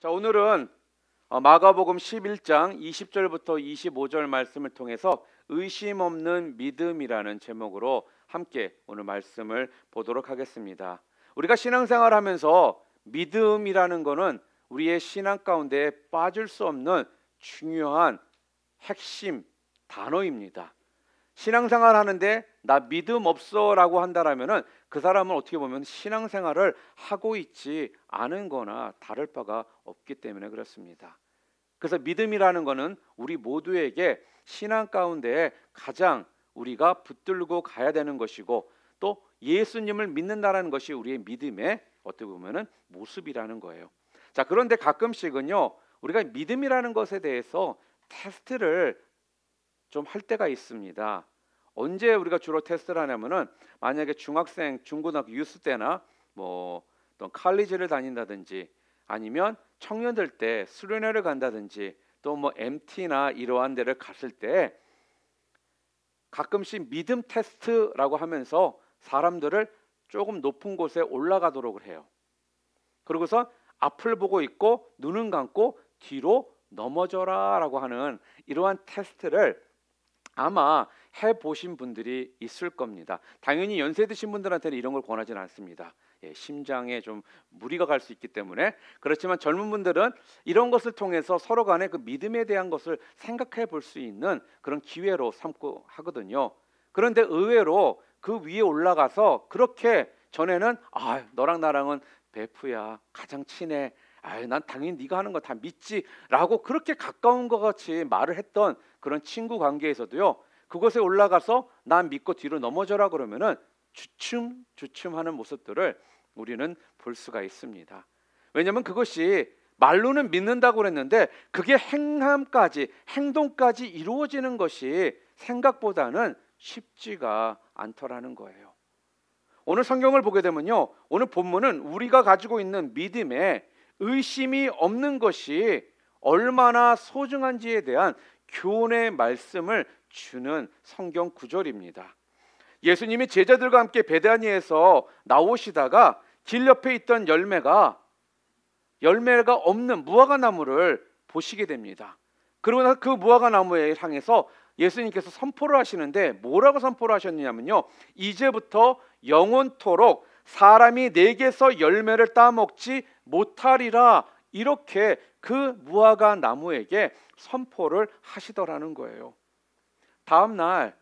자, 오늘은 마가복음 11장 20절부터 25절 말씀을 통해서 의심 없는 믿음이라는 제목으로 함께 오늘 말씀을 보도록 하겠습니다. 우리가 신앙생활 하면서 믿음이라는 것은 우리의 신앙 가운데 빠질 수 없는 중요한 핵심 단어입니다. 신앙생활 하는데 나 믿음 없어 라고 한다라면은 그 사람은 어떻게 보면 신앙생활을 하고 있지 않은 거나 다를 바가 없기 때문에 그렇습니다. 그래서 믿음이라는 거는 우리 모두에게 신앙 가운데 가장 우리가 붙들고 가야 되는 것이고, 또 예수님을 믿는다라는 것이 우리의 믿음의 어떻게 보면은 모습이라는 거예요. 자, 그런데 가끔씩은요, 우리가 믿음이라는 것에 대해서 테스트를 좀 할 때가 있습니다. 언제 우리가 주로 테스트를 하냐면은, 만약에 중학생, 중고등학교 유스 때나 또 칼리지를 다닌다든지, 아니면 청년들 때 수련회를 간다든지, 또 MT나 이러한 데를 갔을 때 가끔씩 믿음 테스트라고 하면서 사람들을 조금 높은 곳에 올라가도록 해요. 그러고서 앞을 보고 있고 눈은 감고 뒤로 넘어져라 라고 하는 이러한 테스트를 아마 해보신 분들이 있을 겁니다. 당연히 연세 드신 분들한테는 이런 걸 권하지는 않습니다. 심장에 좀 무리가 갈 수 있기 때문에. 그렇지만 젊은 분들은 이런 것을 통해서 서로 간에 그 믿음에 대한 것을 생각해 볼 수 있는 그런 기회로 삼고 하거든요. 그런데 의외로 그 위에 올라가서 그렇게 전에는 너랑 나랑은 베프야, 가장 친해, 난 당연히 네가 하는 거 다 믿지 라고 그렇게 가까운 것 같이 말을 했던 그런 친구 관계에서도요, 그곳에 올라가서 난 믿고 뒤로 넘어져라 그러면은 주춤하는 모습들을 우리는 볼 수가 있습니다. 왜냐하면 그것이 말로는 믿는다고 그랬는데 그게 행동까지 이루어지는 것이 생각보다는 쉽지가 않더라는 거예요. 오늘 성경을 보게 되면요, 오늘 본문은 우리가 가지고 있는 믿음에 의심이 없는 것이 얼마나 소중한지에 대한 교훈의 말씀을 주는 성경 구절입니다. 예수님이 제자들과 함께 베다니에서 나오시다가 길 옆에 있던 열매가 없는 무화과 나무를 보시게 됩니다. 그러고 나서 그 무화과 나무에 향해서 예수님께서 선포를 하시는데, 뭐라고 선포를 하셨냐면요, 이제부터 영원토록 사람이 내게서 열매를 따먹지 못하리라, 이렇게 그 무화과 나무에게 선포를 하시더라는 거예요. 다음 날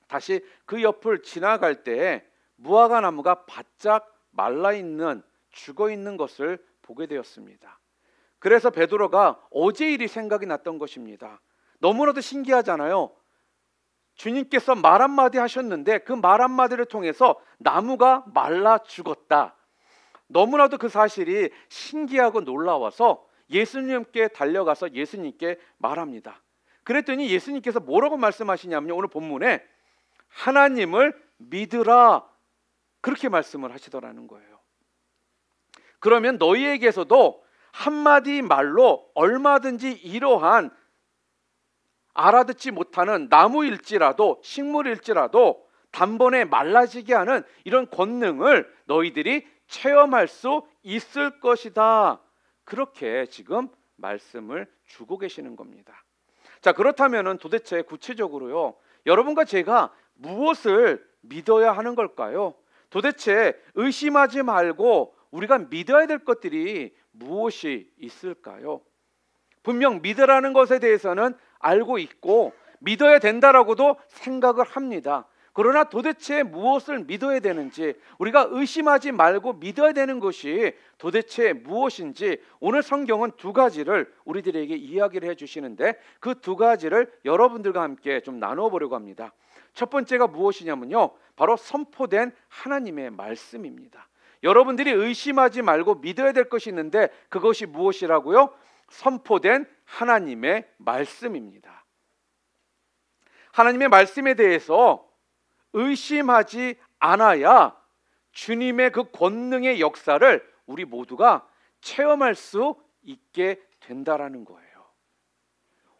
다시 그 옆을 지나갈 때 무화과 나무가 바짝 말라있는, 죽어있는 것을 보게 되었습니다. 그래서 베드로가 어제 일이 생각이 났던 것입니다. 너무나도 신기하잖아요. 주님께서 말 한마디 하셨는데 그 말 한마디를 통해서 나무가 말라 죽었다. 너무나도 그 사실이 신기하고 놀라워서 예수님께 달려가서 예수님께 말합니다. 그랬더니 예수님께서 뭐라고 말씀하시냐면요, 오늘 본문에 하나님을 믿으라, 그렇게 말씀을 하시더라는 거예요. 그러면 너희에게서도 한마디 말로 얼마든지 이러한 알아듣지 못하는 나무일지라도 식물일지라도 단번에 말라지게 하는 이런 권능을 너희들이 체험할 수 있을 것이다, 그렇게 지금 말씀을 주고 계시는 겁니다. 자, 그렇다면 도대체 구체적으로요, 여러분과 제가 무엇을 믿어야 하는 걸까요? 도대체 의심하지 말고 우리가 믿어야 될 것들이 무엇이 있을까요? 분명 믿으라는 것에 대해서는 알고 있고 믿어야 된다라고도 생각을 합니다. 그러나 도대체 무엇을 믿어야 되는지, 우리가 의심하지 말고 믿어야 되는 것이 도대체 무엇인지 오늘 성경은 두 가지를 우리들에게 이야기를 해주시는데, 그 두 가지를 여러분들과 함께 좀 나누어 보려고 합니다. 첫 번째가 무엇이냐면요, 바로 선포된 하나님의 말씀입니다. 여러분들이 의심하지 말고 믿어야 될 것이 있는데 그것이 무엇이라고요? 선포된 하나님의 말씀입니다. 하나님의 말씀에 대해서 의심하지 않아야 주님의 그 권능의 역사를 우리 모두가 체험할 수 있게 된다라는 거예요.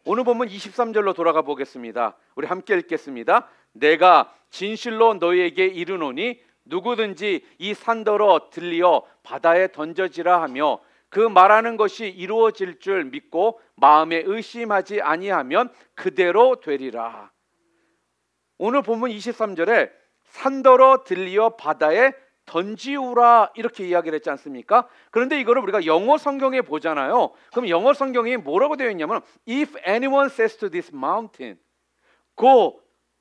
오늘 본문 23절로 돌아가 보겠습니다. 우리 함께 읽겠습니다. 내가 진실로 너희에게 이르노니 누구든지 이 산더러 들리어 바다에 던져지라 하며 그 말하는 것이 이루어질 줄 믿고 마음에 의심하지 아니하면 그대로 되리라. 오늘 본문 23절에 산더러 들리어 바다에 던지우라 이렇게 이야기를 했지 않습니까? 그런데 이거를 우리가 영어 성경에 보잖아요. 그럼 영어 성경이 뭐라고 되어 있냐면 If anyone says to this mountain, go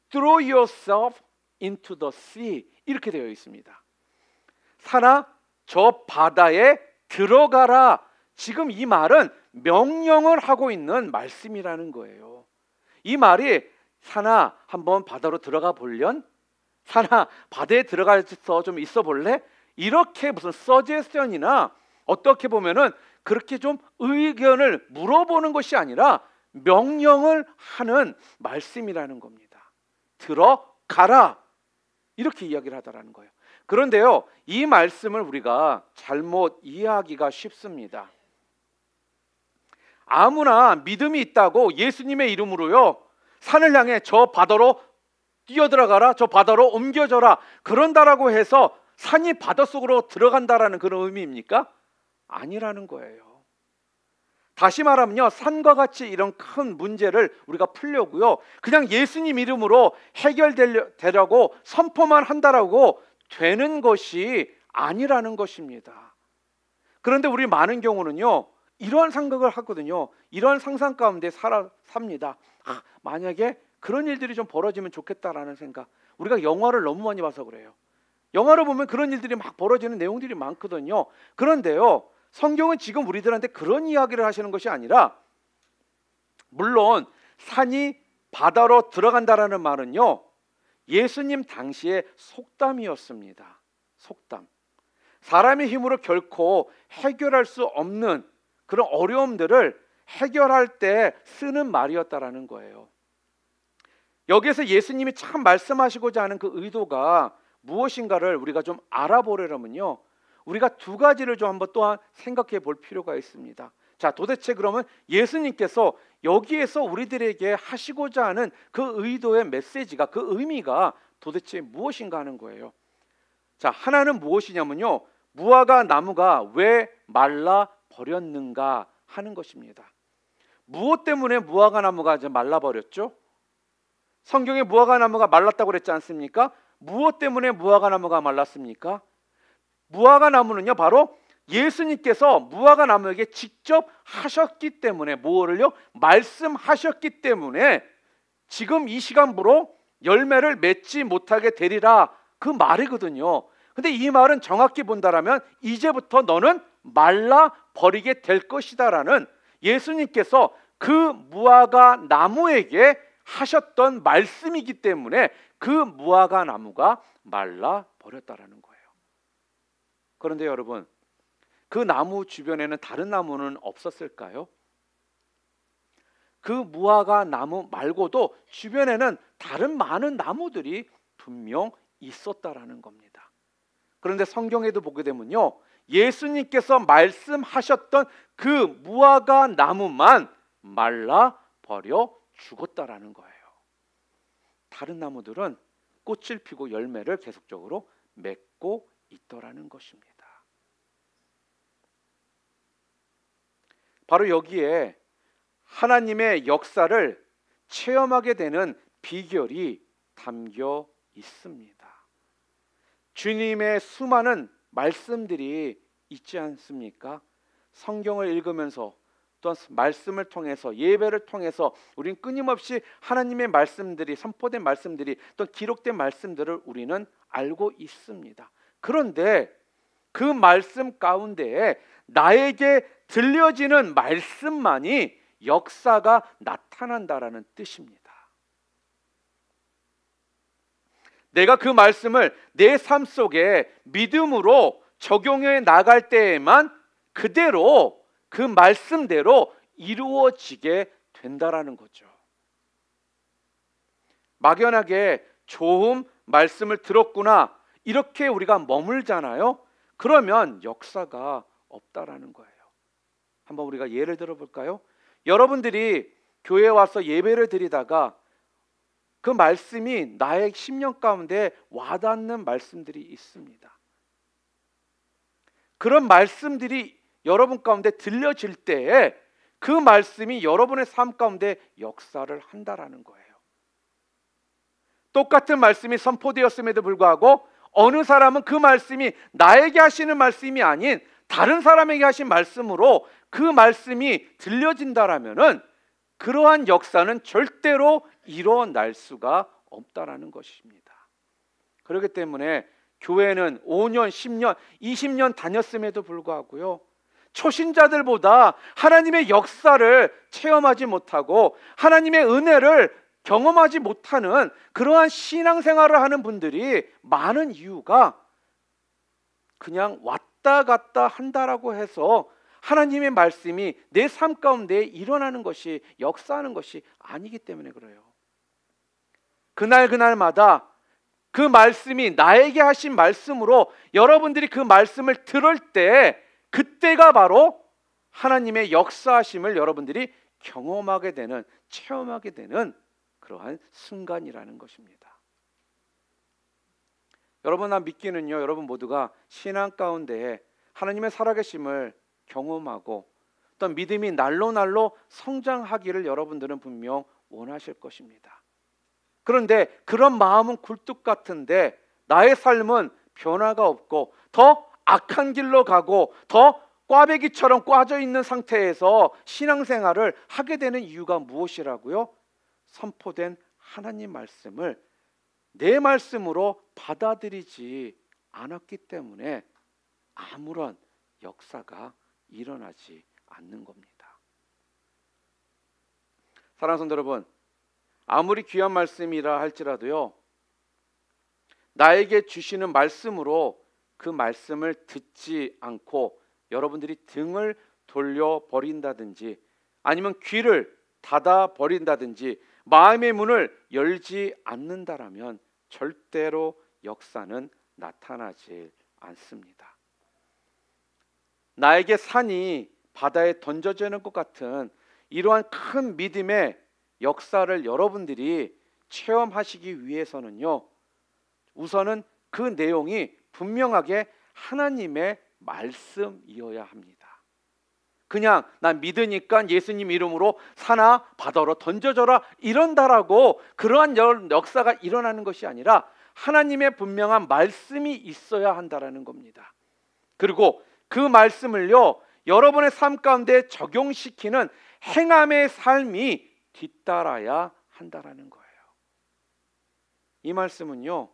throw yourself into the sea 이렇게 되어 있습니다. 산아 저 바다에 들어가라. 지금 이 말은 명령을 하고 있는 말씀이라는 거예요. 이 말이 산아 한번 바다로 들어가 볼련? 산아 바다에 들어가서 좀 있어 볼래? 이렇게 무슨 서제스션이나 어떻게 보면은 그렇게 좀 의견을 물어보는 것이 아니라 명령을 하는 말씀이라는 겁니다. 들어가라 이렇게 이야기를 하다라는 거예요. 그런데요, 이 말씀을 우리가 잘못 이해하기가 쉽습니다. 아무나 믿음이 있다고 예수님의 이름으로요 산을 향해 저 바다로 뛰어들어가라, 저 바다로 옮겨져라 그런다라고 해서 산이 바닷속으로 들어간다라는 그런 의미입니까? 아니라는 거예요. 다시 말하면요, 산과 같이 이런 큰 문제를 우리가 풀려고요 그냥 예수님 이름으로 해결되려고 선포만 한다라고 되는 것이 아니라는 것입니다. 그런데 우리 많은 경우는요 이러한 생각을 하거든요. 이러한 상상 가운데 삽니다. 만약에 그런 일들이 좀 벌어지면 좋겠다라는 생각. 우리가 영화를 너무 많이 봐서 그래요. 영화를 보면 그런 일들이 막 벌어지는 내용들이 많거든요. 그런데요, 성경은 지금 우리들한테 그런 이야기를 하시는 것이 아니라, 물론 산이 바다로 들어간다라는 말은요 예수님 당시의 속담이었습니다. 속담. 사람의 힘으로 결코 해결할 수 없는 그런 어려움들을 해결할 때 쓰는 말이었다라는 거예요. 여기에서 예수님이 참 말씀하시고자 하는 그 의도가 무엇인가를 우리가 좀 알아보려면요 우리가 두 가지를 좀 한번 또한 생각해 볼 필요가 있습니다. 자, 도대체 그러면 예수님께서 여기에서 우리들에게 하시고자 하는 그 의도의 메시지가, 그 의미가 도대체 무엇인가 하는 거예요. 자, 하나는 무엇이냐면요 무화과 나무가 왜 말라 버렸는가 하는 것입니다. 무엇 때문에 무화과 나무가 이제 말라 버렸죠? 성경에 무화과 나무가 말랐다고 그랬지 않습니까? 무엇 때문에 무화과 나무가 말랐습니까? 무화과 나무는요 바로 예수님께서 무화과 나무에게 직접 하셨기 때문에, 뭐를요? 말씀하셨기 때문에 지금 이 시간부로 열매를 맺지 못하게 되리라 그 말이거든요. 근데 이 말은 정확히 본다라면 이제부터 너는 말라 버리게 될 것이다라는 예수님께서 그 무화과 나무에게 하셨던 말씀이기 때문에 그 무화과 나무가 말라 버렸다라는 거예요. 그런데 여러분, 그 나무 주변에는 다른 나무는 없었을까요? 그 무화과 나무 말고도 주변에는 다른 많은 나무들이 분명 있었다라는 겁니다. 그런데 성경에도 보게 되면요 예수님께서 말씀하셨던 그 무화과 나무만 말라 버려 죽었다라는 거예요. 다른 나무들은 꽃을 피고 열매를 계속적으로 맺고 있더라는 것입니다. 바로 여기에 하나님의 역사를 체험하게 되는 비결이 담겨 있습니다. 주님의 수많은 말씀들이 있지 않습니까? 성경을 읽으면서 또한 말씀을 통해서, 예배를 통해서 우리는 끊임없이 하나님의 말씀들이, 선포된 말씀들이, 또 기록된 말씀들을 우리는 알고 있습니다. 그런데 그 말씀 가운데에 나에게 들려지는 말씀만이 역사가 나타난다라는 뜻입니다. 내가 그 말씀을 내 삶 속에 믿음으로 적용해 나갈 때에만 그대로 그 말씀대로 이루어지게 된다라는 거죠. 막연하게 좋은 말씀을 들었구나 이렇게 우리가 머물잖아요. 그러면 역사가 없다라는 거예요. 한번 우리가 예를 들어볼까요? 여러분들이 교회에 와서 예배를 드리다가 그 말씀이 나의 심령 가운데 와닿는 말씀들이 있습니다. 그런 말씀들이 여러분 가운데 들려질 때에 그 말씀이 여러분의 삶 가운데 역사를 한다라는 거예요. 똑같은 말씀이 선포되었음에도 불구하고 어느 사람은 그 말씀이 나에게 하시는 말씀이 아닌 다른 사람에게 하신 말씀으로 그 말씀이 들려진다라면은 그러한 역사는 절대로 일어날 수가 없다라는 것입니다. 그렇기 때문에 교회는 5년, 10년, 20년 다녔음에도 불구하고요, 초신자들보다 하나님의 역사를 체험하지 못하고 하나님의 은혜를 경험하지 못하는 그러한 신앙생활을 하는 분들이 많은 이유가 그냥 왔다 갔다 한다라고 해서 하나님의 말씀이 내 삶 가운데 일어나는 것이, 역사하는 것이 아니기 때문에 그래요. 그날마다 그 말씀이 나에게 하신 말씀으로 여러분들이 그 말씀을 들을 때 그때가 바로 하나님의 역사하심을 여러분들이 경험하게 되는, 체험하게 되는 그러한 순간이라는 것입니다. 여러분, 믿기는요, 여러분 모두가 신앙 가운데 하나님의 살아계심을 경험하고 또 믿음이 날로 성장하기를 여러분들은 분명 원하실 것입니다. 그런데 그런 마음은 굴뚝 같은데 나의 삶은 변화가 없고 더 악한 길로 가고 더 꽈배기처럼 꽈져 있는 상태에서 신앙생활을 하게 되는 이유가 무엇이라고요? 선포된 하나님 말씀을 내 말씀으로 받아들이지 않았기 때문에 아무런 역사가 일어나지 않는 겁니다. 사랑하는 성도 여러분, 아무리 귀한 말씀이라 할지라도요, 나에게 주시는 말씀으로 그 말씀을 듣지 않고 여러분들이 등을 돌려버린다든지 아니면 귀를 닫아버린다든지 마음의 문을 열지 않는다라면 절대로 역사는 나타나지 않습니다. 나에게 산이 바다에 던져지는 것 같은 이러한 큰 믿음의 역사를 여러분들이 체험하시기 위해서는요, 우선은 그 내용이 분명하게 하나님의 말씀이어야 합니다. 그냥 난 믿으니까 예수님 이름으로 사나 바다로 던져져라 이런다라고 그러한 역사가 일어나는 것이 아니라 하나님의 분명한 말씀이 있어야 한다라는 겁니다. 그리고 그 말씀을요, 여러분의 삶 가운데 적용시키는 행함의 삶이 뒤따라야 한다라는 거예요. 이 말씀은요,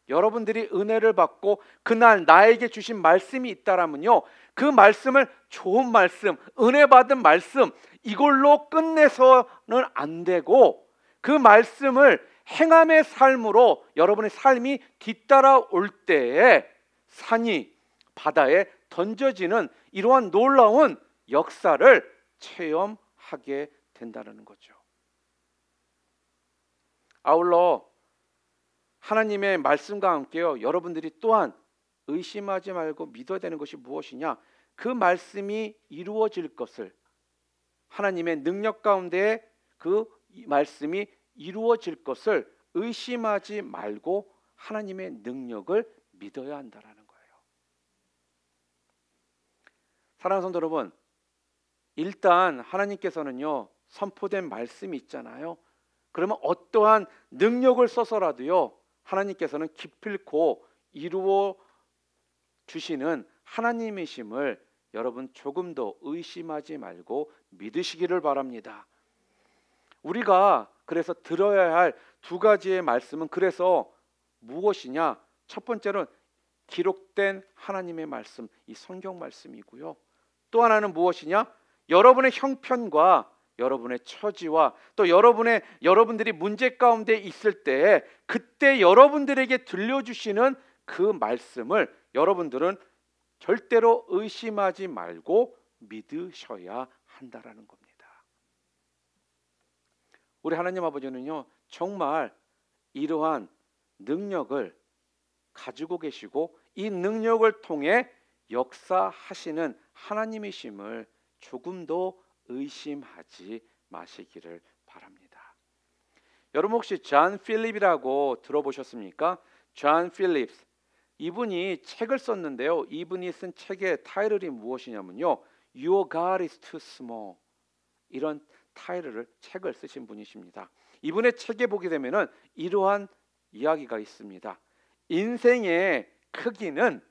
여러분들이 은혜를 받고 그날 나에게 주신 말씀이 있다라면요, 그 말씀을 좋은 말씀, 은혜 받은 말씀 이걸로 끝내서는 안 되고 그 말씀을 행함의 삶으로 여러분의 삶이 뒤따라올 때에 산이 바다에 던져지는 이러한 놀라운 역사를 체험하게 된다는 거죠. 아울러 하나님의 말씀과 함께요, 여러분들이 또한 의심하지 말고 믿어야 되는 것이 무엇이냐? 그 말씀이 이루어질 것을, 하나님의 능력 가운데 그 말씀이 이루어질 것을 의심하지 말고 하나님의 능력을 믿어야 한다라는 거예요. 사랑하는 성도 여러분, 일단 하나님께서는요, 선포된 말씀이 있잖아요. 그러면 어떠한 능력을 써서라도요, 하나님께서는 기필코 이루어 주시는 하나님이심을 여러분 조금 더 의심하지 말고 믿으시기를 바랍니다. 우리가 그래서 들어야 할 두 가지의 말씀은 그래서 무엇이냐? 첫 번째는 기록된 하나님의 말씀, 이 성경 말씀이고요. 또 하나는 무엇이냐? 여러분의 형편과 여러분의 처지와 또 여러분들이 문제 가운데 있을 때 그때 여러분들에게 들려주시는 그 말씀을 여러분들은 절대로 의심하지 말고 믿으셔야 한다라는 겁니다. 우리 하나님 아버지는요, 정말 이러한 능력을 가지고 계시고 이 능력을 통해 역사하시는 하나님이심을 조금도 의심하지 마시기를 바랍니다. 여러분 혹시 존 필립이라고 들어보셨습니까? 존 필립스, 이분이 책을 썼는데요. 이분이 쓴 책의 타이틀이 무엇이냐면요. Your God is too small. 이런 타이틀을 책을 쓰신 분이십니다. 이분의 책에 보게 되면은 이러한 이야기가 있습니다. 인생의 크기는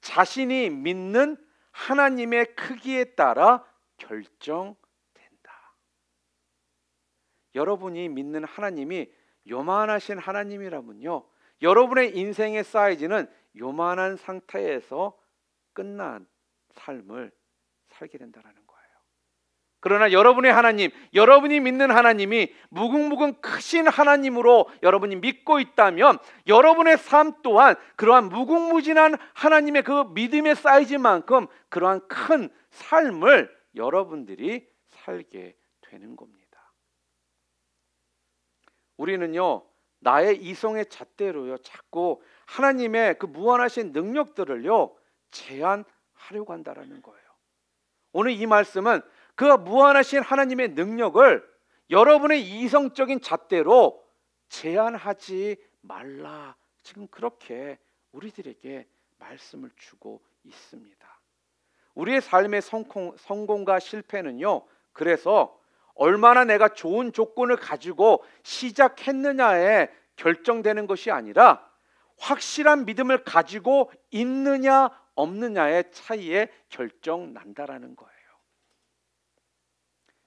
자신이 믿는 하나님의 크기에 따라 결정된다. 여러분이 믿는 하나님이 요만하신 하나님이라면요, 여러분의 인생의 사이즈는 요만한 상태에서 끝난 삶을 살게 된다는 거예요. 그러나 여러분의 하나님, 여러분이 믿는 하나님이 무궁무궁 크신 하나님으로 여러분이 믿고 있다면 여러분의 삶 또한 그러한 무궁무진한 하나님의 그 믿음의 사이즈만큼 그러한 큰 삶을 여러분들이 살게 되는 겁니다. 우리는요, 나의 이성의 잣대로요, 자꾸 하나님의 그 무한하신 능력들을요 제한하려고 한다라는 거예요. 오늘 이 말씀은 그 무한하신 하나님의 능력을 여러분의 이성적인 잣대로 제한하지 말라. 지금 그렇게 우리들에게 말씀을 주고 있습니다. 우리의 삶의 성공과 실패는요, 그래서 얼마나 내가 좋은 조건을 가지고 시작했느냐에 결정되는 것이 아니라 확실한 믿음을 가지고 있느냐 없느냐의 차이에 결정난다라는 거예요.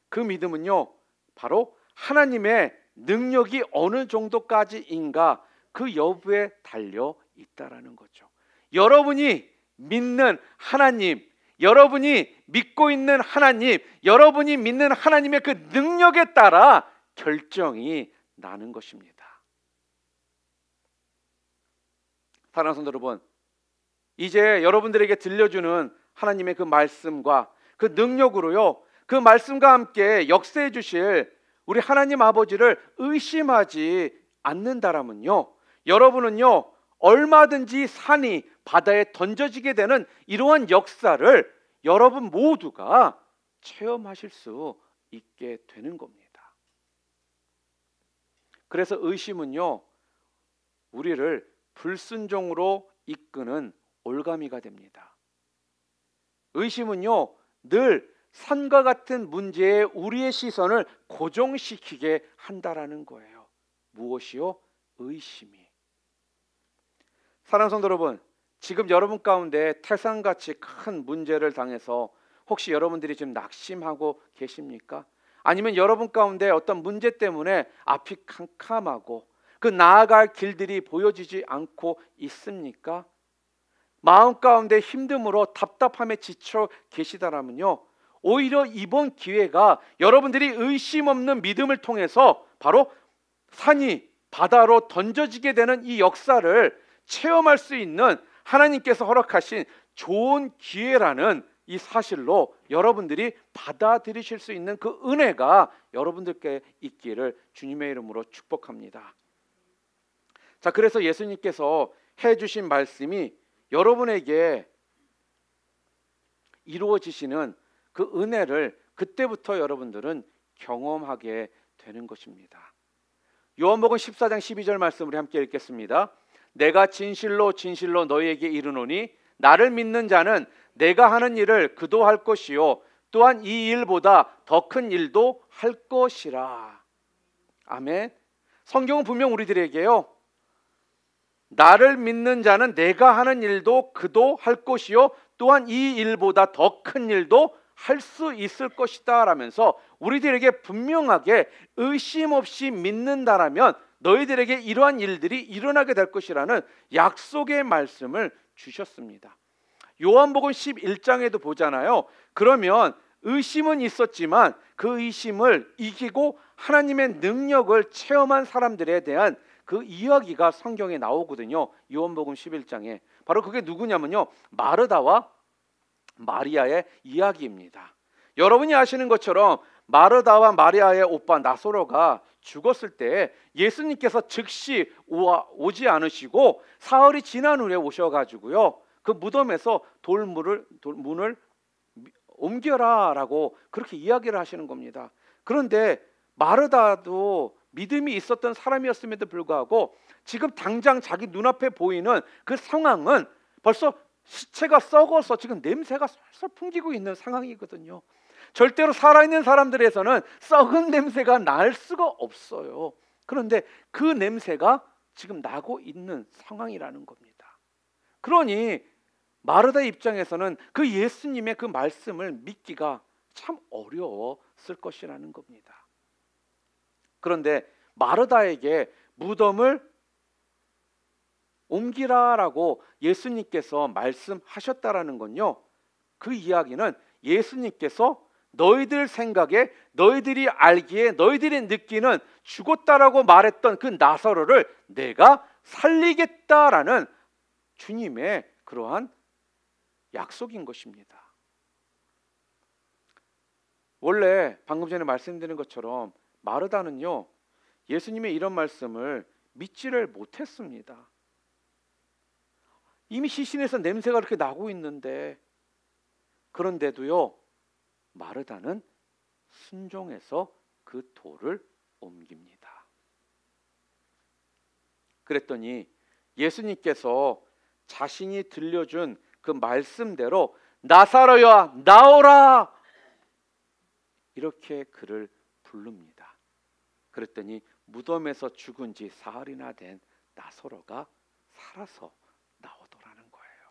그 믿음은요, 바로 하나님의 능력이 어느 정도까지인가 그 여부에 달려 있다라는 거죠. 여러분이 믿는 하나님, 여러분이 믿고 있는 하나님, 여러분이 믿는 하나님의 그 능력에 따라 결정이 나는 것입니다. 사랑하는 성도 여러분, 이제 여러분들에게 들려주는 하나님의 그 말씀과 그 능력으로요, 그 말씀과 함께 역사해 주실 우리 하나님 아버지를 의심하지 않는다라면요, 여러분은요 얼마든지 산이 바다에 던져지게 되는 이러한 역사를 여러분 모두가 체험하실 수 있게 되는 겁니다. 그래서 의심은요, 우리를 불순종으로 이끄는 올가미가 됩니다. 의심은요, 늘 산과 같은 문제에 우리의 시선을 고정시키게 한다라는 거예요. 무엇이요? 의심이. 사랑하는 성도 여러분, 지금 여러분 가운데 태산같이 큰 문제를 당해서 혹시 여러분들이 지금 낙심하고 계십니까? 아니면 여러분 가운데 어떤 문제 때문에 앞이 캄캄하고 그 나아갈 길들이 보여지지 않고 있습니까? 마음 가운데 힘듦으로 답답함에 지쳐 계시다라면요, 오히려 이번 기회가 여러분들이 의심 없는 믿음을 통해서 바로 산이 바다로 던져지게 되는 이 역사를 체험할 수 있는 하나님께서 허락하신 좋은 기회라는 이 사실로 여러분들이 받아들이실 수 있는 그 은혜가 여러분들께 있기를 주님의 이름으로 축복합니다. 자, 그래서 예수님께서 해주신 말씀이 여러분에게 이루어지시는 그 은혜를 그때부터 여러분들은 경험하게 되는 것입니다. 요한복음 14장 12절 말씀 우리 함께 읽겠습니다. 내가 진실로 진실로 너희에게 이르노니 나를 믿는 자는 내가 하는 일을 그도 할 것이요 또한 이 일보다 더 큰 일도 할 것이라. 아멘. 성경은 분명 우리들에게요, 나를 믿는 자는 내가 하는 일도 그도 할 것이요 또한 이 일보다 더 큰 일도 할 수 있을 것이다 라면서 우리들에게 분명하게 의심 없이 믿는다라면 너희들에게 이러한 일들이 일어나게 될 것이라는 약속의 말씀을 주셨습니다. 요한복음 11장에도 보잖아요. 그러면 의심은 있었지만 그 의심을 이기고 하나님의 능력을 체험한 사람들에 대한 그 이야기가 성경에 나오거든요. 요한복음 11장에 바로 그게 누구냐면요, 마르다와 마리아의 이야기입니다. 여러분이 아시는 것처럼 마르다와 마리아의 오빠 나사로가 죽었을 때 예수님께서 즉시 오지 않으시고 사흘이 지난 후에 오셔가지고요, 그 무덤에서 문을 옮겨라라고 그렇게 이야기를 하시는 겁니다. 그런데 마르다도 믿음이 있었던 사람이었음에도 불구하고 지금 당장 자기 눈앞에 보이는 그 상황은 벌써 시체가 썩어서 지금 냄새가 솔솔 풍기고 있는 상황이거든요. 절대로 살아있는 사람들에서는 썩은 냄새가 날 수가 없어요. 그런데 그 냄새가 지금 나고 있는 상황이라는 겁니다. 그러니 마르다의 입장에서는 그 예수님의 그 말씀을 믿기가 참 어려웠을 것이라는 겁니다. 그런데 마르다에게 무덤을 옮기라라고 예수님께서 말씀하셨다라는 건요, 그 이야기는 예수님께서 너희들 생각에, 너희들이 알기에, 너희들이 느끼는 죽었다라고 말했던 그 나사로를 내가 살리겠다라는 주님의 그러한 약속인 것입니다. 원래 방금 전에 말씀드린 것처럼 마르다는요, 예수님의 이런 말씀을 믿지를 못했습니다. 이미 시신에서 냄새가 그렇게 나고 있는데, 그런데도요, 마르다는 순종해서 그 돌을 옮깁니다. 그랬더니 예수님께서 자신이 들려준 그 말씀대로 나사로야 나오라, 이렇게 그를 부릅니다. 그랬더니 무덤에서 죽은 지 사흘이나 된 나사로가 살아서 나오더라는 거예요.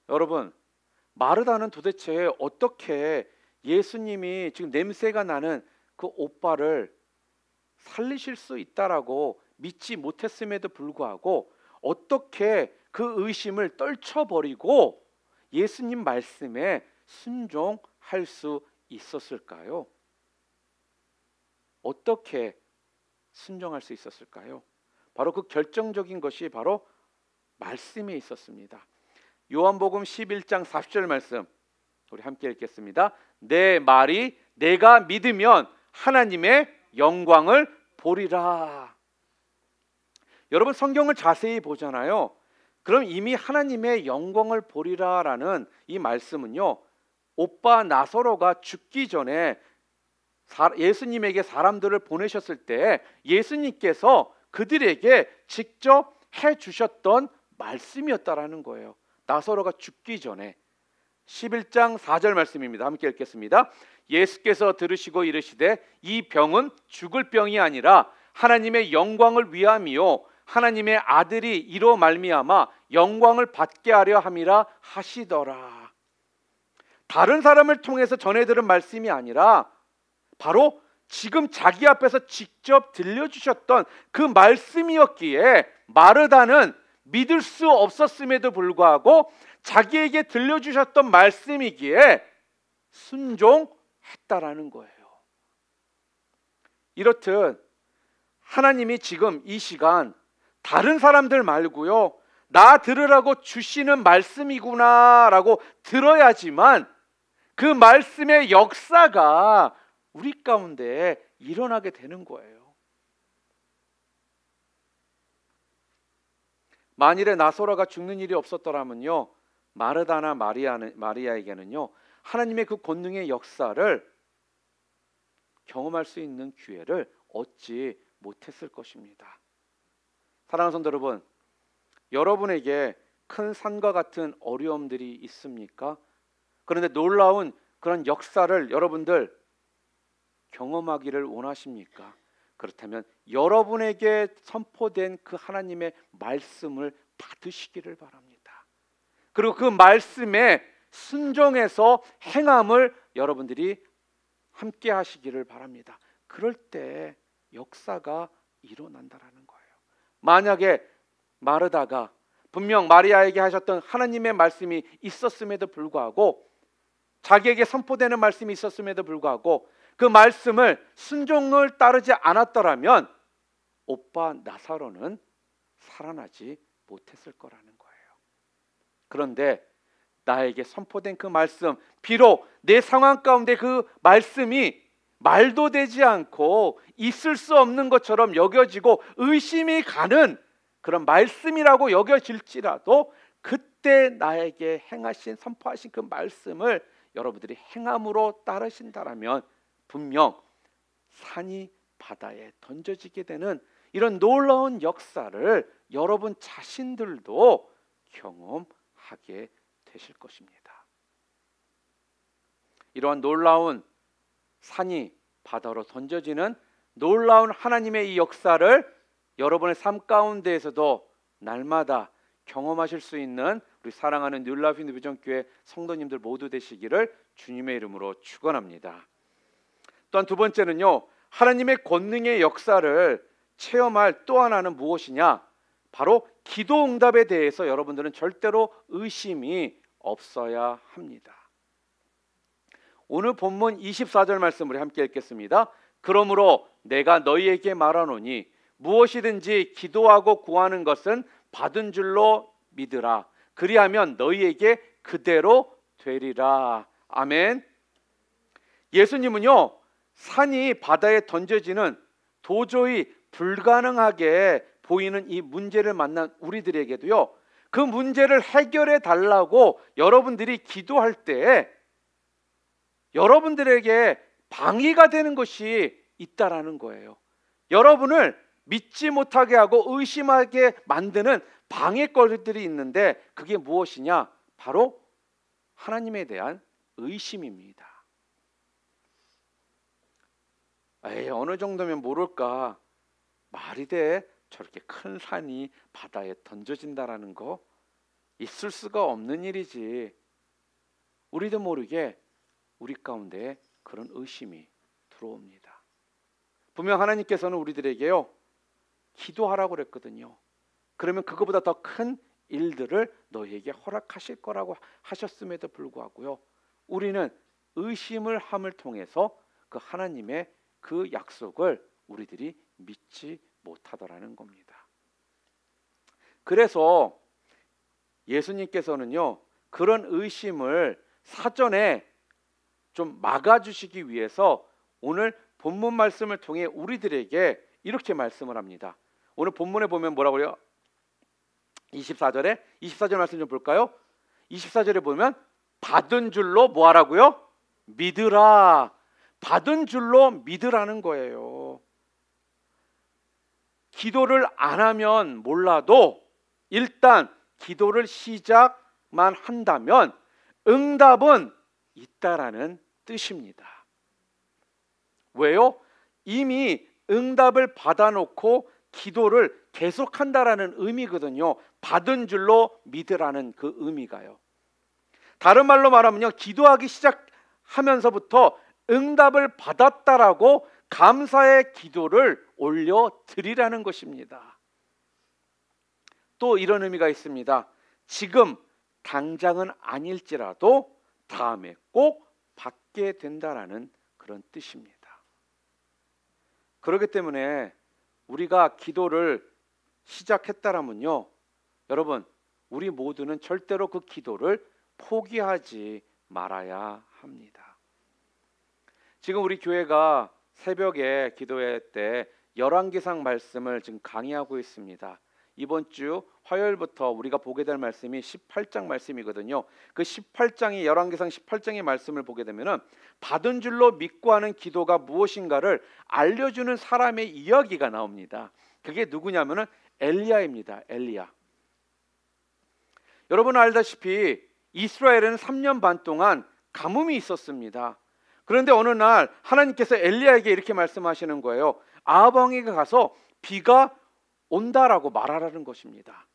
여러분, 마르다는 도대체 어떻게 예수님이 지금 냄새가 나는 그 오빠를 살리실 수 있다라고 믿지 못했음에도 불구하고 어떻게 그 의심을 떨쳐버리고 예수님 말씀에 순종할 수 있었을까요? 어떻게 순종할 수 있었을까요? 바로 그 결정적인 것이 바로 말씀에 있었습니다. 요한복음 11장 40절 말씀 우리 함께 읽겠습니다. 내 말이 내가 믿으면 하나님의 영광을 보리라. 여러분, 성경을 자세히 보잖아요. 그럼 이미 하나님의 영광을 보리라라는 이 말씀은요, 오빠 나사로가 죽기 전에 예수님에게 사람들을 보내셨을 때 예수님께서 그들에게 직접 해주셨던 말씀이었다라는 거예요. 나사로가 죽기 전에. 11장 4절 말씀입니다. 함께 읽겠습니다. 예수께서 들으시고 이르시되 이 병은 죽을 병이 아니라 하나님의 영광을 위함이요 하나님의 아들이 이로 말미암아 영광을 받게 하려 함이라 하시더라. 다른 사람을 통해서 전해들은 말씀이 아니라 바로 지금 자기 앞에서 직접 들려주셨던 그 말씀이었기에 마르다는 믿을 수 없었음에도 불구하고 자기에게 들려주셨던 말씀이기에 순종했다라는 거예요. 이렇듯 하나님이 지금 이 시간 다른 사람들 말고요, 나 들으라고 주시는 말씀이구나라고 들어야지만 그 말씀의 역사가 우리 가운데 일어나게 되는 거예요. 만일에 나사로가 죽는 일이 없었더라면요, 마르다나 마리아에게는요 하나님의 그 권능의 역사를 경험할 수 있는 기회를 얻지 못했을 것입니다. 사랑하는 성도 여러분, 여러분에게 큰 산과 같은 어려움들이 있습니까? 그런데 놀라운 그런 역사를 여러분들 경험하기를 원하십니까? 그렇다면 여러분에게 선포된 그 하나님의 말씀을 받으시기를 바랍니다. 그리고 그 말씀에 순종해서 행함을 여러분들이 함께 하시기를 바랍니다. 그럴 때 역사가 일어난다라는 거예요. 만약에 마르다가 분명 마리아에게 하셨던 하나님의 말씀이 있었음에도 불구하고, 자기에게 선포되는 말씀이 있었음에도 불구하고 그 말씀을 순종을 따르지 않았더라면 오빠 나사로는 살아나지 못했을 거라는 거예요. 그런데 나에게 선포된 그 말씀, 비록 내 상황 가운데 그 말씀이 말도 되지 않고 있을 수 없는 것처럼 여겨지고 의심이 가는 그런 말씀이라고 여겨질지라도 그때 나에게 행하신, 선포하신 그 말씀을 여러분들이 행함으로 따르신다라면 분명 산이 바다에 던져지게 되는 이런 놀라운 역사를 여러분 자신들도 경험하게 되실 것입니다. 이러한 놀라운 산이 바다로 던져지는 놀라운 하나님의 이 역사를 여러분의 삶 가운데에서도 날마다 경험하실 수 있는 우리 사랑하는 뉴라이프 비전교회 성도님들 모두 되시기를 주님의 이름으로 축원합니다. 또한 두 번째는요, 하나님의 권능의 역사를 체험할 또 하나는 무엇이냐? 바로 기도 응답에 대해서 여러분들은 절대로 의심이 없어야 합니다. 오늘 본문 24절 말씀을 함께 읽겠습니다. 그러므로 내가 너희에게 말하노니 무엇이든지 기도하고 구하는 것은 받은 줄로 믿으라. 그리하면 너희에게 그대로 되리라. 아멘. 예수님은요, 산이 바다에 던져지는 도저히 불가능하게 보이는 이 문제를 만난 우리들에게도요, 그 문제를 해결해 달라고 여러분들이 기도할 때 여러분들에게 방해가 되는 것이 있다라는 거예요. 여러분을 믿지 못하게 하고 의심하게 만드는 방해거리들이 있는데 그게 무엇이냐? 바로 하나님에 대한 의심입니다. 에이, 어느 정도면 모를까? 말이 돼? 저렇게 큰 산이 바다에 던져진다라는 거 있을 수가 없는 일이지. 우리도 모르게 우리 가운데 그런 의심이 들어옵니다. 분명 하나님께서는 우리들에게요, 기도하라고 그랬거든요. 그러면 그거보다 더 큰 일들을 너희에게 허락하실 거라고 하셨음에도 불구하고요, 우리는 의심을 함을 통해서 그 하나님의 그 약속을 우리들이 믿지 못하더라는 겁니다. 그래서 예수님께서는요, 그런 의심을 사전에 좀 막아주시기 위해서 오늘 본문 말씀을 통해 우리들에게 이렇게 말씀을 합니다. 오늘 본문에 보면 뭐라고 그래요? 24절 말씀 좀 볼까요? 24절에 보면 받은 줄로 뭐 하라고요? 믿으라. 받은 줄로 믿으라는 거예요. 기도를 안 하면 몰라도 일단 기도를 시작만 한다면 응답은 있다라는 뜻입니다. 왜요? 이미 응답을 받아놓고 기도를 계속한다라는 의미거든요. 받은 줄로 믿으라는 그 의미가요. 다른 말로 말하면요, 기도하기 시작하면서부터 응답을 받았다라고 감사의 기도를 올려드리라는 것입니다. 또 이런 의미가 있습니다. 지금 당장은 아닐지라도 다음에 꼭 받게 된다라는 그런 뜻입니다. 그렇기 때문에 우리가 기도를 시작했다라면요, 여러분, 우리 모두는 절대로 그 기도를 포기하지 말아야 합니다. 지금 우리 교회가 새벽에 기도회 때 열왕기상 말씀을 지금 강의하고 있습니다. 이번 주 화요일부터 우리가 보게 될 말씀이 18장 말씀이거든요. 그 18장이 열왕기상 18장의 말씀을 보게 되면은 받은 줄로 믿고 하는 기도가 무엇인가를 알려주는 사람의 이야기가 나옵니다. 그게 누구냐면은 엘리야입니다. 엘리야. 여러분 알다시피 이스라엘은 3년 반 동안 가뭄이 있었습니다. 그런데 어느 날 하나님께서 엘리야에게 이렇게 말씀하시는 거예요. 아합 왕에게 가서 비가 온다라고 말하라는 것입니다.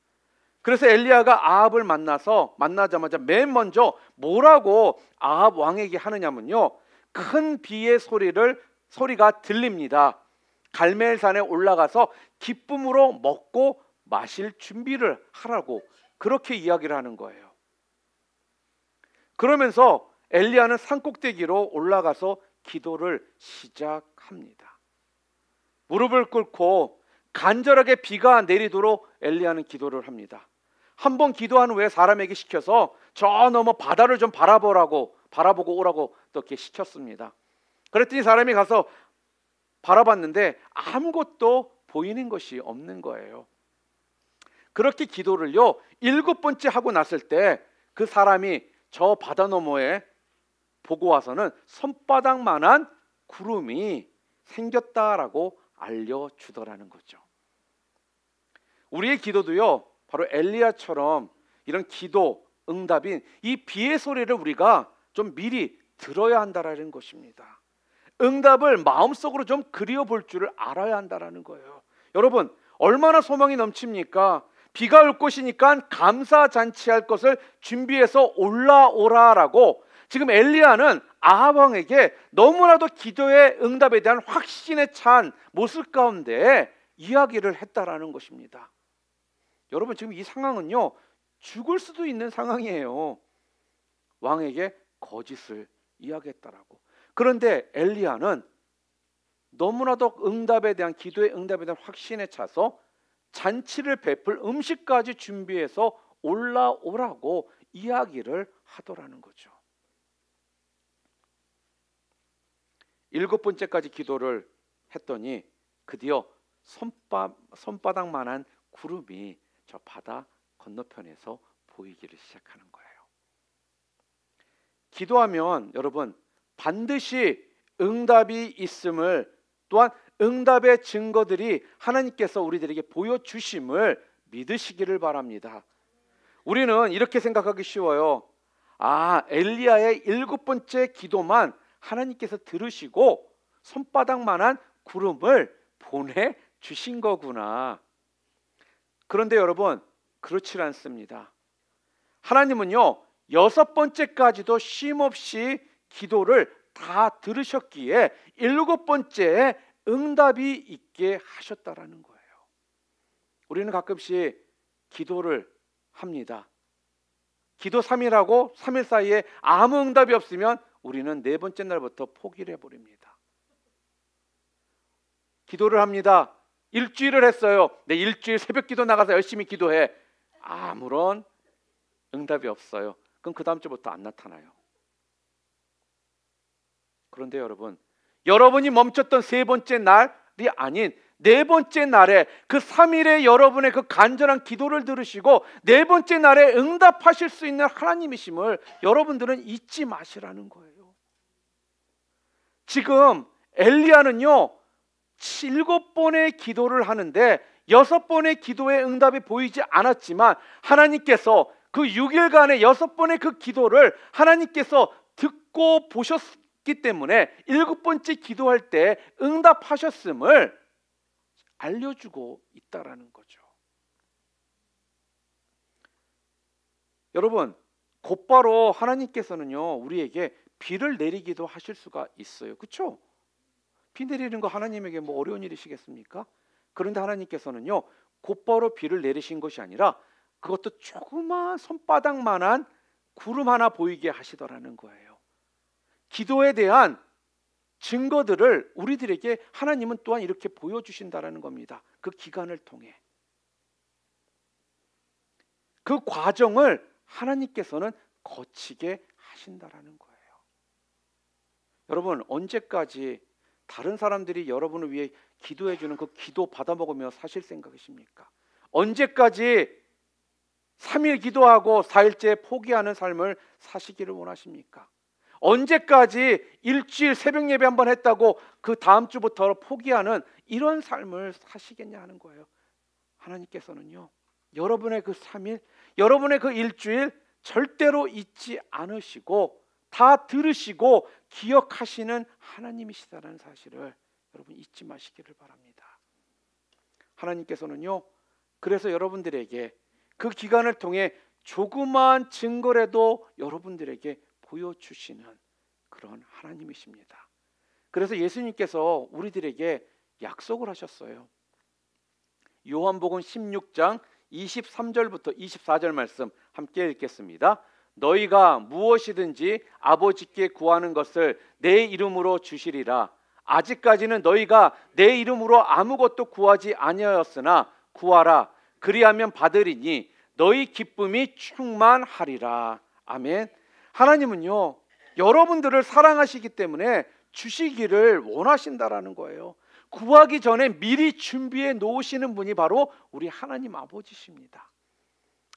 그래서 엘리야가 아합을 만나자마자 맨 먼저 뭐라고 아합 왕에게 하느냐면요, 큰 비의 소리가 들립니다. 갈멜산에 올라가서 기쁨으로 먹고 마실 준비를 하라고 그렇게 이야기를 하는 거예요. 그러면서 엘리야는 산꼭대기로 올라가서 기도를 시작합니다. 무릎을 꿇고 간절하게 비가 내리도록 엘리야는 기도를 합니다. 한 번 기도한 후에 사람에게 시켜서 저 너머 바다를 좀 바라보고 오라고 또 이렇게 시켰습니다. 그랬더니 사람이 가서 바라봤는데 아무것도 보이는 것이 없는 거예요. 그렇게 기도를요 7번째 하고 났을 때 그 사람이 저 바다 너머에 보고 와서는 손바닥만한 구름이 생겼다라고 알려주더라는 거죠. 우리의 기도도요, 바로 엘리야처럼 이런 기도 응답인 이 비의 소리를 우리가 좀 미리 들어야 한다라는 것입니다. 응답을 마음속으로 좀 그려볼 줄을 알아야 한다라는 거예요. 여러분, 얼마나 소망이 넘칩니까? 비가 올 것이니까 감사 잔치할 것을 준비해서 올라오라라고 지금 엘리야는 아합 왕에게 너무나도 기도의 응답에 대한 확신에 찬 모습 가운데 이야기를 했다라는 것입니다. 여러분, 지금 이 상황은요, 죽을 수도 있는 상황이에요. 왕에게 거짓을 이야기했다라고. 그런데 엘리야는 너무나도 응답에 대한 기도의 응답에 대한 확신에 차서 잔치를 베풀 음식까지 준비해서 올라오라고 이야기를 하더라는 거죠. 7번째까지 기도를 했더니 드디어 손바닥만한 구름이 저 바다 건너편에서 보이기를 시작하는 거예요. 기도하면 여러분 반드시 응답이 있음을, 또한 응답의 증거들이 하나님께서 우리들에게 보여주심을 믿으시기를 바랍니다. 우리는 이렇게 생각하기 쉬워요. 엘리야의 7번째 기도만 하나님께서 들으시고 손바닥만한 구름을 보내주신 거구나. 그런데 여러분, 그렇지 않습니다. 하나님은요, 6번째까지도 쉼없이 기도를 다 들으셨기에 7번째에 응답이 있게 하셨다라는 거예요. 우리는 가끔씩 기도를 합니다. 기도 3일하고 3일 사이에 아무 응답이 없으면 우리는 4번째 날부터 포기를 해버립니다. 기도를 합니다. 일주일을 했어요. 내 일주일 새벽 기도 나가서 열심히 기도해. 아무런 응답이 없어요. 그럼 그 다음 주부터 안 나타나요. 그런데 여러분, 여러분이 멈췄던 3번째 날이 아닌 4번째 날에 그 3일에 여러분의 그 간절한 기도를 들으시고 4번째 날에 응답하실 수 있는 하나님이심을 여러분들은 잊지 마시라는 거예요. 지금 엘리야는요 7번의 기도를 하는데 6번의 기도의 응답이 보이지 않았지만 하나님께서 그 6일간의 6번의 그 기도를 하나님께서 듣고 보셨기 때문에 7번째 기도할 때 응답하셨음을 알려주고 있다라는 거죠. 여러분, 곧바로 하나님께서는요 우리에게 비를 내리기도 하실 수가 있어요. 그렇죠? 비 내리는 거 하나님에게 뭐 어려운 일이시겠습니까? 그런데 하나님께서는요 곧바로 비를 내리신 것이 아니라 그것도 조그만 손바닥만한 구름 하나 보이게 하시더라는 거예요. 기도에 대한 증거들을 우리들에게 하나님은 또한 이렇게 보여주신다라는 겁니다. 그 기간을 통해 그 과정을 하나님께서는 거치게 하신다라는 거예요. 여러분, 언제까지 다른 사람들이 여러분을 위해 기도해 주는 그 기도 받아먹으며 사실 생각이십니까? 언제까지 3일 기도하고 4일째 포기하는 삶을 사시기를 원하십니까? 언제까지 일주일 새벽 예배 한번 했다고 그 다음 주부터 포기하는 이런 삶을 사시겠냐 하는 거예요. 하나님께서는요 여러분의 그 3일, 여러분의 그 일주일 절대로 잊지 않으시고 다 들으시고 기억하시는 하나님이시다라는 사실을 여러분 잊지 마시기를 바랍니다. 하나님께서는요 그래서 여러분들에게 그 기간을 통해 조그마한 증거라도 여러분들에게 보여주시는 그런 하나님이십니다. 그래서 예수님께서 우리들에게 약속을 하셨어요. 요한복음 16장 23절부터 24절 말씀 함께 읽겠습니다. 너희가 무엇이든지 아버지께 구하는 것을 내 이름으로 주시리라. 아직까지는 너희가 내 이름으로 아무것도 구하지 아니하였으나 구하라. 그리하면 받으리니 너희 기쁨이 충만하리라. 아멘. 하나님은요 여러분들을 사랑하시기 때문에 주시기를 원하신다라는 거예요. 구하기 전에 미리 준비해 놓으시는 분이 바로 우리 하나님 아버지십니다.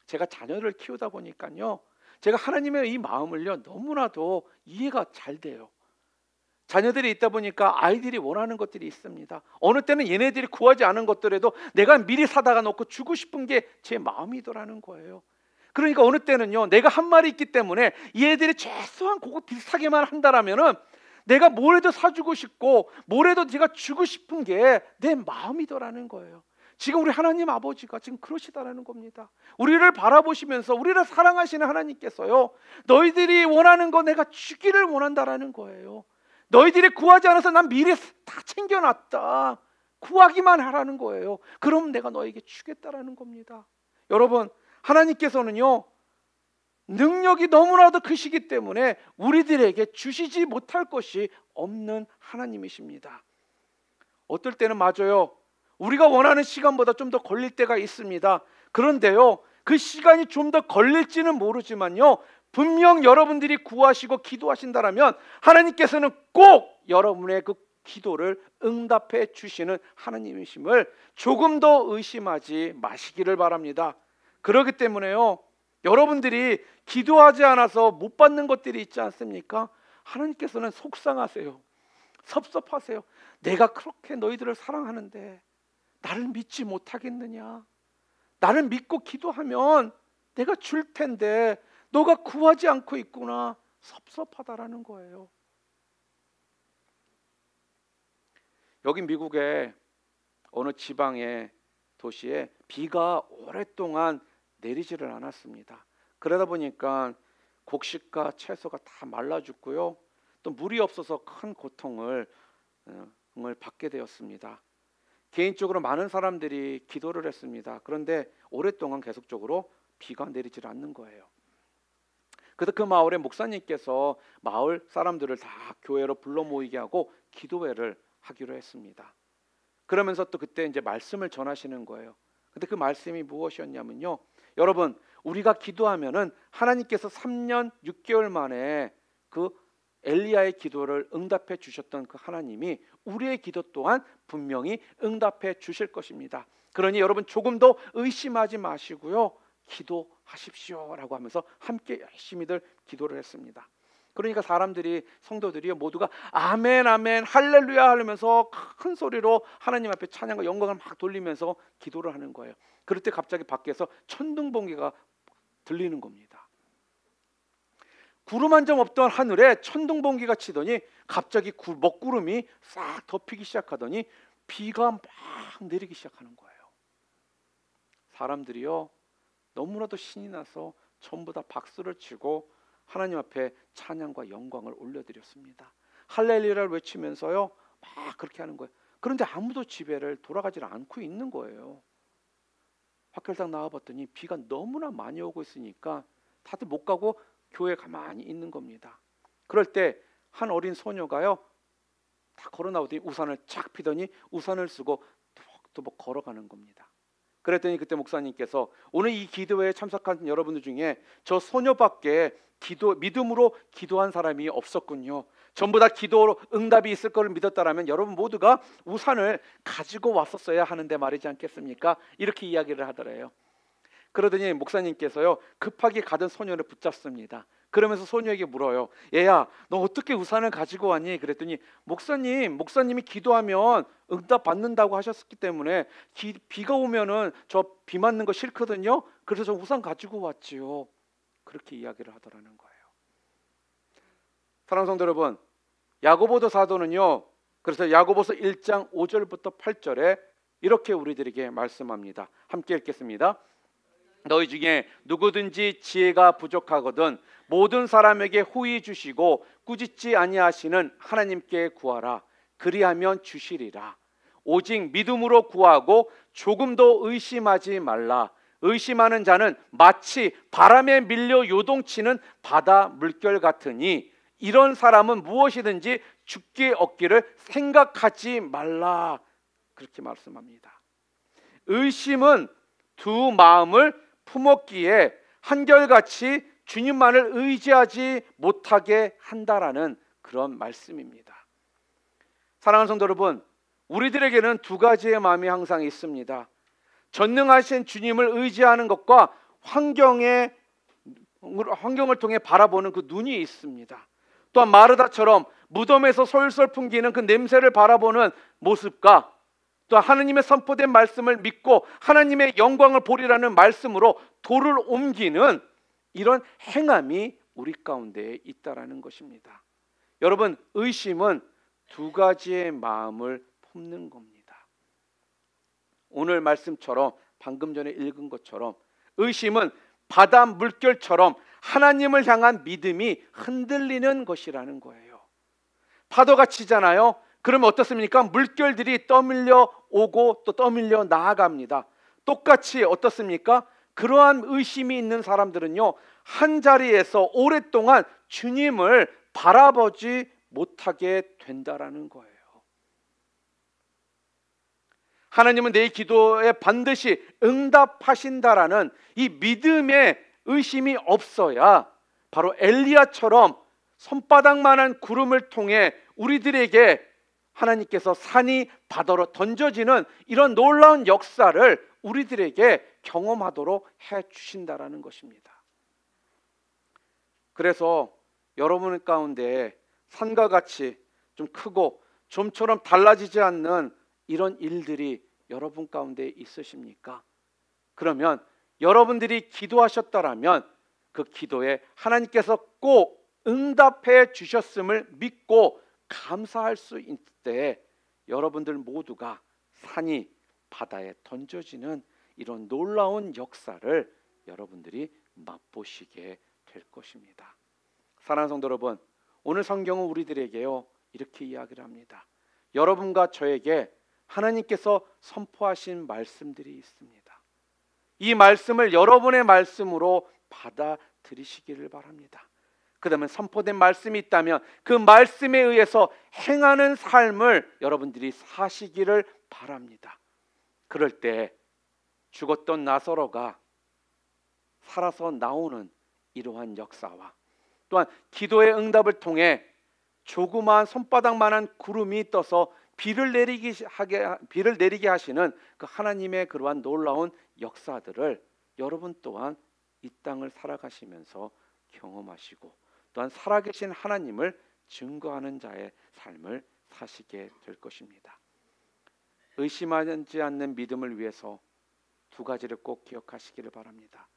제가 자녀를 키우다 보니까요 제가 하나님의 이 마음을요 너무나도 이해가 잘 돼요. 자녀들이 있다 보니까 아이들이 원하는 것들이 있습니다. 어느 때는 얘네들이 구하지 않은 것들에도 내가 미리 사다가 놓고 주고 싶은 게 제 마음이더라는 거예요. 그러니까 어느 때는요, 내가 한 말이 있기 때문에 얘들이 최소한 그거 비슷하게만 한다라면은 내가 뭐라도 사주고 싶고 뭐라도 네가 주고 싶은 게 내 마음이더라는 거예요. 지금 우리 하나님 아버지가 지금 그러시다라는 겁니다. 우리를 바라보시면서 우리를 사랑하시는 하나님께서요, 너희들이 원하는 거 내가 주기를 원한다라는 거예요. 너희들이 구하지 않아서 난 미리 다 챙겨놨다. 구하기만 하라는 거예요. 그럼 내가 너에게 주겠다라는 겁니다. 여러분, 하나님께서는요, 능력이 너무나도 크시기 때문에 우리들에게 주시지 못할 것이 없는 하나님이십니다. 어떨 때는 맞아요, 우리가 원하는 시간보다 좀 더 걸릴 때가 있습니다. 그런데요, 그 시간이 좀 더 걸릴지는 모르지만요, 분명 여러분들이 구하시고 기도하신다라면 하나님께서는 꼭 여러분의 그 기도를 응답해 주시는 하나님이심을 조금 더 의심하지 마시기를 바랍니다. 그렇기 때문에요, 여러분들이 기도하지 않아서 못 받는 것들이 있지 않습니까? 하나님께서는 속상하세요. 섭섭하세요. 내가 그렇게 너희들을 사랑하는데 나를 믿지 못하겠느냐? 나를 믿고 기도하면 내가 줄 텐데 너가 구하지 않고 있구나. 섭섭하다라는 거예요. 여기 미국의 어느 지방의 도시에 비가 오랫동안 내리지를 않았습니다. 그러다 보니까 곡식과 채소가 다 말라 죽고요, 또 물이 없어서 큰 고통을 받게 되었습니다. 개인적으로 많은 사람들이 기도를 했습니다. 그런데 오랫동안 계속적으로 비가 내리질 않는 거예요. 그래서 그 마을의 목사님께서 마을 사람들을 다 교회로 불러 모이게 하고 기도회를 하기로 했습니다. 그러면서 또 그때 이제 말씀을 전하시는 거예요. 근데 그 말씀이 무엇이었냐면요, 여러분, 우리가 기도하면은 하나님께서 3년 6개월 만에 그 엘리야의 기도를 응답해 주셨던 그 하나님이 우리의 기도 또한 분명히 응답해 주실 것입니다. 그러니 여러분, 조금 더 의심하지 마시고요, 기도하십시오라고 하면서 함께 열심히들 기도를 했습니다. 그러니까 사람들이, 성도들이 모두가 아멘 아멘 할렐루야 하면서 큰 소리로 하나님 앞에 찬양과 영광을 막 돌리면서 기도를 하는 거예요. 그럴 때 갑자기 밖에서 천둥번개가 들리는 겁니다. 구름 한 점 없던 하늘에 천둥번개가 치더니 갑자기 먹구름이 싹 덮이기 시작하더니 비가 막 내리기 시작하는 거예요. 사람들이요, 너무나도 신이 나서 전부 다 박수를 치고 하나님 앞에 찬양과 영광을 올려드렸습니다. 할렐루야를 외치면서요, 막 그렇게 하는 거예요. 그런데 아무도 집에를 돌아가지 않고 있는 거예요. 밖을 딱 나와봤더니 비가 너무나 많이 오고 있으니까 다들 못 가고 교회에 가만히 있는 겁니다. 그럴 때 한 어린 소녀가요, 다 걸어 나오더니 우산을 쫙 피더니 우산을 쓰고 또박또박 걸어가는 겁니다. 그랬더니 그때 목사님께서 오늘 이 기도회에 참석한 여러분들 중에 저 소녀밖에 믿음으로 기도한 사람이 없었군요. 전부 다 기도로 응답이 있을 것을 믿었다라면 여러분 모두가 우산을 가지고 왔었어야 하는데 말이지 않겠습니까? 이렇게 이야기를 하더래요. 그러더니 목사님께서요, 급하게 가던 소녀를 붙잡습니다. 그러면서 소녀에게 물어요. 얘야, 너 어떻게 우산을 가지고 왔니? 그랬더니 목사님이 기도하면 응답 받는다고 하셨기 때문에 비가 오면은 저 비 맞는 거 싫거든요. 그래서 저 우산 가지고 왔지요. 그렇게 이야기를 하더라는 거예요. 사랑하는 성도 여러분, 야고보서 사도는요, 그래서 야고보서 1장 5절부터 8절에 이렇게 우리들에게 말씀합니다. 함께 읽겠습니다. 너희 중에 누구든지 지혜가 부족하거든 모든 사람에게 후히 주시고 꾸짖지 아니하시는 하나님께 구하라. 그리하면 주시리라. 오직 믿음으로 구하고 조금도 의심하지 말라. 의심하는 자는 마치 바람에 밀려 요동치는 바다 물결 같으니 이런 사람은 무엇이든지 주께 얻기를 생각하지 말라. 그렇게 말씀합니다. 의심은 두 마음을 품었기에 한결같이 주님만을 의지하지 못하게 한다라는 그런 말씀입니다. 사랑하는 성도 여러분, 우리들에게는 두 가지의 마음이 항상 있습니다. 전능하신 주님을 의지하는 것과 환경을 통해 바라보는 그 눈이 있습니다. 또한 마르다처럼 무덤에서 솔솔 풍기는 그 냄새를 바라보는 모습과 또 하나님의 선포된 말씀을 믿고 하나님의 영광을 보리라는 말씀으로 돌을 옮기는 이런 행함이 우리 가운데 있다라는 것입니다. 여러분, 의심은 두 가지의 마음을 품는 겁니다. 오늘 말씀처럼 방금 전에 읽은 것처럼 의심은 바다 물결처럼 하나님을 향한 믿음이 흔들리는 것이라는 거예요. 파도가 치잖아요. 그러면 어떻습니까? 물결들이 떠밀려 오고 또 떠밀려 나아갑니다. 똑같이 어떻습니까? 그러한 의심이 있는 사람들은요, 한 자리에서 오랫동안 주님을 바라보지 못하게 된다라는 거예요. 하나님은 내 기도에 반드시 응답하신다라는 이 믿음의 의심이 없어야 바로 엘리야처럼 손바닥만한 구름을 통해 우리들에게 하나님께서 산이 바다로 던져지는 이런 놀라운 역사를 우리들에게 경험하도록 해 주신다라는 것입니다. 그래서 여러분 가운데 산과 같이 좀 크고 좀처럼 달라지지 않는 이런 일들이 여러분 가운데 있으십니까? 그러면 여러분들이 기도하셨다라면 그 기도에 하나님께서 꼭 응답해 주셨음을 믿고 감사할 수 있을 때 여러분들 모두가 산이 바다에 던져지는 이런 놀라운 역사를 여러분들이 맛보시게 될 것입니다. 사랑하는 성도 여러분, 오늘 성경은 우리들에게요 이렇게 이야기를 합니다. 여러분과 저에게 하나님께서 선포하신 말씀들이 있습니다. 이 말씀을 여러분의 말씀으로 받아들이시기를 바랍니다. 그 다음에 선포된 말씀이 있다면 그 말씀에 의해서 행하는 삶을 여러분들이 사시기를 바랍니다. 그럴 때 죽었던 나사로가 살아서 나오는 이러한 역사와 또한 기도의 응답을 통해 조그마한 손바닥만한 구름이 떠서 비를 내리게 하시는 그 하나님의 그러한 놀라운 역사들을 여러분 또한 이 땅을 살아가시면서 경험하시고 또한 살아계신 하나님을 증거하는 자의 삶을 사시게 될 것입니다. 의심하지 않는 믿음을 위해서 두 가지를 꼭 기억하시기를 바랍니다.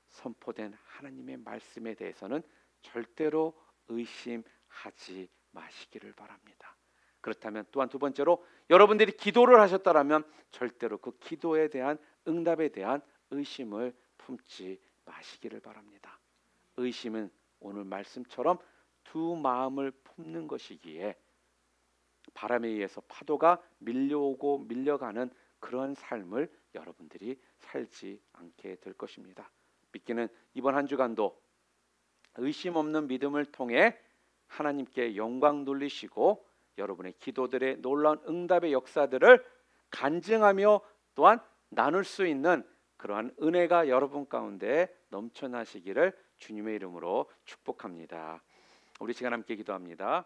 선포된 하나님의 말씀에 대해서는 절대로 의심하지 마시기를 바랍니다. 그렇다면 또한 두 번째로 여러분들이 기도를 하셨다라면 절대로 그 기도에 대한 응답에 대한 의심을 품지 마시기를 바랍니다. 의심은 오늘 말씀처럼 두 마음을 품는 것이기에 바람에 의해서 파도가 밀려오고 밀려가는 그런 삶을 여러분들이 살지 않게 될 것입니다. 믿기는 이번 한 주간도 의심 없는 믿음을 통해 하나님께 영광 돌리시고 여러분의 기도들의 놀라운 응답의 역사들을 간증하며 또한 나눌 수 있는 그러한 은혜가 여러분 가운데 넘쳐나시기를 주님의 이름으로 축복합니다. 우리 시간 함께 기도합니다.